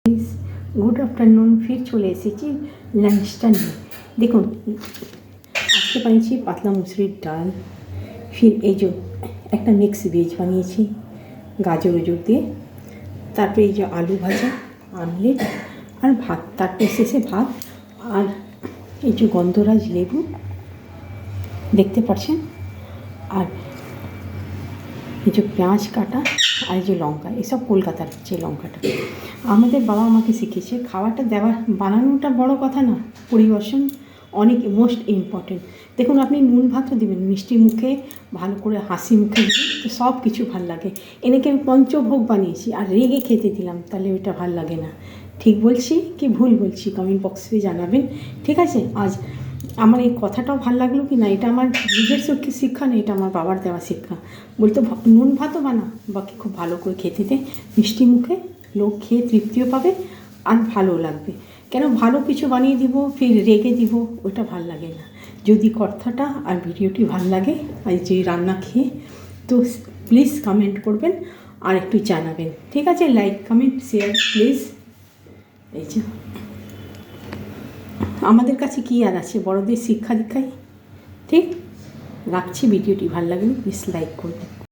Good afternoon, ফির চলে এসেছি লাঞ্চটা নিয়ে। দেখুন আজকে বানিয়েছি পাতলা মুসুরির ডাল, ফির এই যে একটা মিক্স ভেজ বানিয়েছি গাজর দিয়ে, তারপরে এই যে আলু ভাজা, আমলেট আর ভাত, তারপরে শেষে ভাত। আর এই যে গন্ধরাজ লেবু দেখতে পাচ্ছেন, আর এই যে পেঁয়াজ কাটা আর এই যে লঙ্কা, এসব কলকাতার যে লঙ্কাটা। আমাদের বাবা আমাকে শিখিয়েছে খাওয়াটা দেওয়া, বানানোটা বড় কথা না, পরিবেশন অনেক মোস্ট ইম্পর্টেন্ট। দেখুন আপনি নুন ভাতও দেবেন মিষ্টি মুখে, ভালো করে হাসি মুখে দেবেন তো সব কিছু ভাল লাগে। এনেকে আমি পঞ্চভোগ বানিয়েছি আর রেগে খেতে দিলাম, তাহলে ওইটা ভাল লাগে না। ঠিক বলছি কি ভুল বলছি কমেন্ট বক্সে জানাবেন, ঠিক আছে? আজ আমার এই কথাটাও ভালো লাগলো কি না, এটা আমার নিজের শিক্ষা না, এটা আমার বাবার দেওয়া শিক্ষা। বলতো নুন ভাতও বানা, বাকি খুব ভালো করে খেতে দে, মিষ্টি মুখে লোক খেয়ে তৃপ্তিও পাবে আর ভালো লাগবে। কেন ভালো কিছু বানিয়ে দিব ফির রেগে দিব, ওটা ভাল লাগে না। যদি কথাটা আর ভিডিওটি ভাল লাগে আর যে রান্না খেয়ে, তো প্লিজ কমেন্ট করবেন আর একটু জানাবেন, ঠিক আছে? Like comment share please. এই যে আমাদের কাছে কী আর আছে, বড়দের শিক্ষা দীক্ষায়। ঠিক রাখছি, ভিডিওটি ভালো লাগলে প্লিজ লাইক করবেন।